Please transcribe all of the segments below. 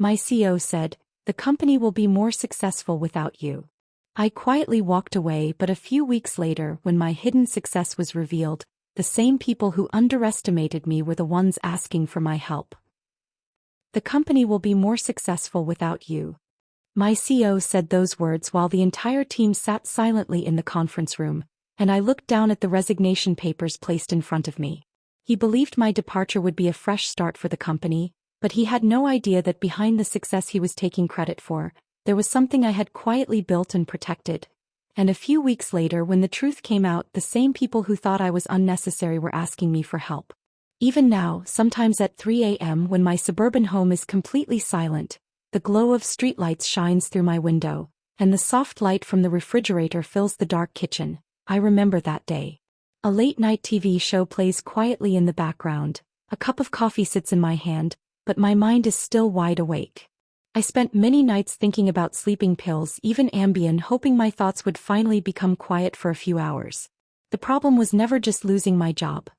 My CEO said, "The company will be more successful without you." I quietly walked away, but a few weeks later, when my hidden success was revealed, the same people who underestimated me were the ones asking for my help. "The company will be more successful without you." My CEO said those words while the entire team sat silently in the conference room, and I looked down at the resignation papers placed in front of me. He believed my departure would be a fresh start for the company, but he had no idea that behind the success he was taking credit for, there was something I had quietly built and protected. And a few weeks later, when the truth came out, the same people who thought I was unnecessary were asking me for help. Even now, sometimes at 3 a.m. when my suburban home is completely silent, the glow of streetlights shines through my window, and the soft light from the refrigerator fills the dark kitchen, I remember that day. A late-night TV show plays quietly in the background, a cup of coffee sits in my hand, but my mind is still wide awake. I spent many nights thinking about sleeping pills, even Ambien, hoping my thoughts would finally become quiet for a few hours. The problem was never just losing my job.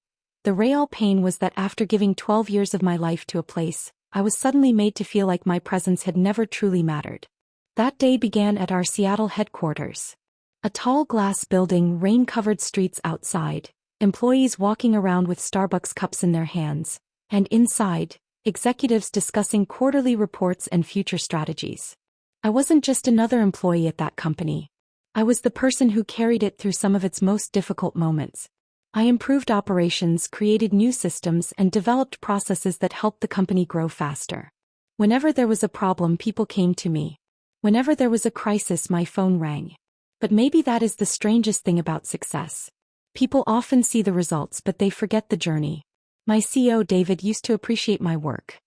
The real pain was that after giving 12 years of my life to a place, I was suddenly made to feel like my presence had never truly mattered. That day began at our Seattle headquarters. A tall glass building, rain-covered streets outside, employees walking around with Starbucks cups in their hands, and inside, executives discussing quarterly reports and future strategies. I wasn't just another employee at that company. I was the person who carried it through some of its most difficult moments. I improved operations, created new systems, and developed processes that helped the company grow faster. Whenever there was a problem, people came to me. Whenever there was a crisis, my phone rang. But maybe that is the strangest thing about success. People often see the results, but they forget the journey. My CEO David used to appreciate my work.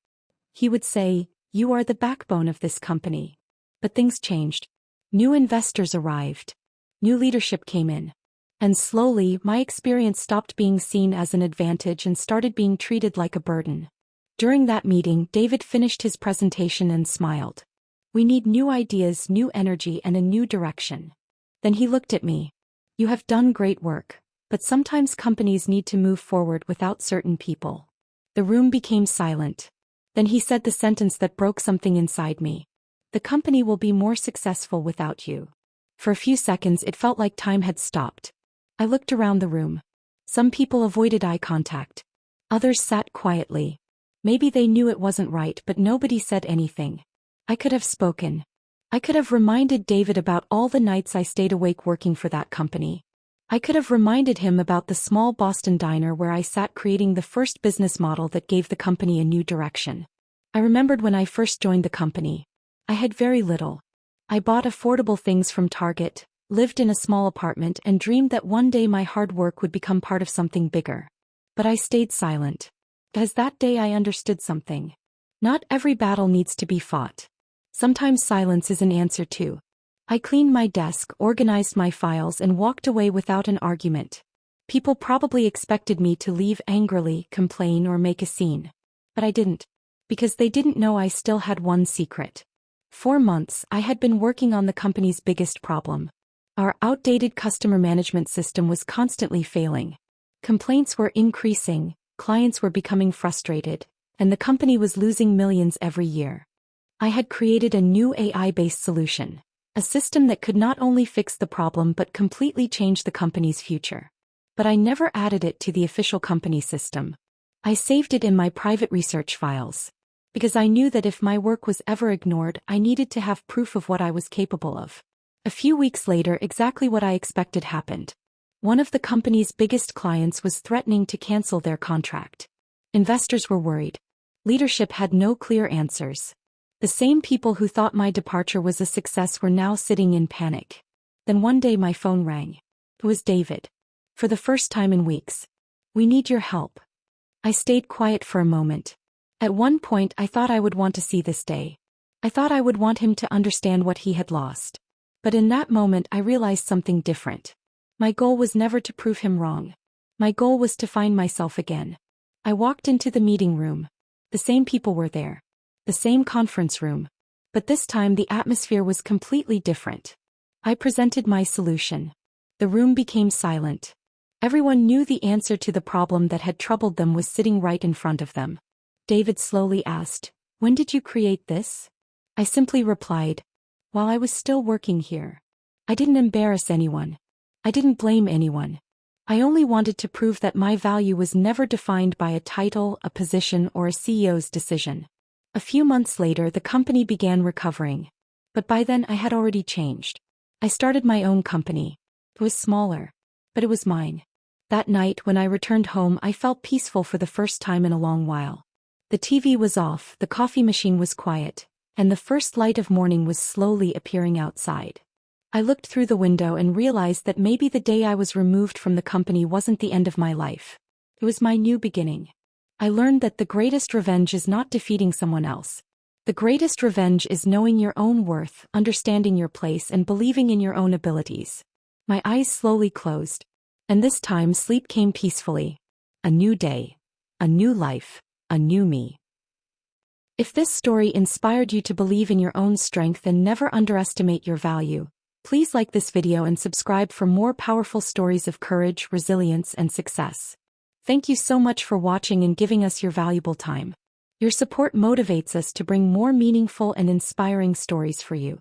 He would say, "You are the backbone of this company." But things changed. New investors arrived. New leadership came in. And slowly, my experience stopped being seen as an advantage and started being treated like a burden. During that meeting, David finished his presentation and smiled. "We need new ideas, new energy, and a new direction." Then he looked at me. "You have done great work, but sometimes companies need to move forward without certain people." The room became silent. Then he said the sentence that broke something inside me. "The company will be more successful without you." For a few seconds, it felt like time had stopped. I looked around the room. Some people avoided eye contact. Others sat quietly. Maybe they knew it wasn't right, but nobody said anything. I could have spoken. I could have reminded David about all the nights I stayed awake working for that company. I could have reminded him about the small Boston diner where I sat creating the first business model that gave the company a new direction. I remembered when I first joined the company. I had very little. I bought affordable things from Target, lived in a small apartment, and dreamed that one day my hard work would become part of something bigger. But I stayed silent. Because that day I understood something. Not every battle needs to be fought. Sometimes silence is an answer too. I cleaned my desk, organized my files, and walked away without an argument. People probably expected me to leave angrily, complain, or make a scene. But I didn't. Because they didn't know I still had one secret. For months, I had been working on the company's biggest problem. Our outdated customer management system was constantly failing. Complaints were increasing, clients were becoming frustrated, and the company was losing millions every year. I had created a new AI-based solution, a system that could not only fix the problem but completely change the company's future. But I never added it to the official company system. I saved it in my private research files. Because I knew that if my work was ever ignored, I needed to have proof of what I was capable of. A few weeks later, exactly what I expected happened. One of the company's biggest clients was threatening to cancel their contract. Investors were worried. Leadership had no clear answers. The same people who thought my departure was a success were now sitting in panic. Then one day my phone rang. It was David. For the first time in weeks. "We need your help." I stayed quiet for a moment. At one point I thought I would want to see this day. I thought I would want him to understand what he had lost. But in that moment I realized something different. My goal was never to prove him wrong. My goal was to find myself again. I walked into the meeting room. The same people were there. The same conference room. But this time the atmosphere was completely different. I presented my solution. The room became silent. Everyone knew the answer to the problem that had troubled them was sitting right in front of them. David slowly asked, When did you create this? I simply replied, while I was still working here. I didn't embarrass anyone. I didn't blame anyone. I only wanted to prove that my value was never defined by a title, a position, or a CEO's decision. A few months later, the company began recovering. But by then I had already changed. I started my own company. It was smaller, but it was mine. That night when I returned home, I felt peaceful for the first time in a long while. The TV was off, the coffee machine was quiet, and the first light of morning was slowly appearing outside. I looked through the window and realized that maybe the day I was removed from the company wasn't the end of my life. It was my new beginning. I learned that the greatest revenge is not defeating someone else. The greatest revenge is knowing your own worth, understanding your place, and believing in your own abilities. My eyes slowly closed, and this time sleep came peacefully. A new day, a new life, a new me. If this story inspired you to believe in your own strength and never underestimate your value, please like this video and subscribe for more powerful stories of courage, resilience, and success. Thank you so much for watching and giving us your valuable time. Your support motivates us to bring more meaningful and inspiring stories for you.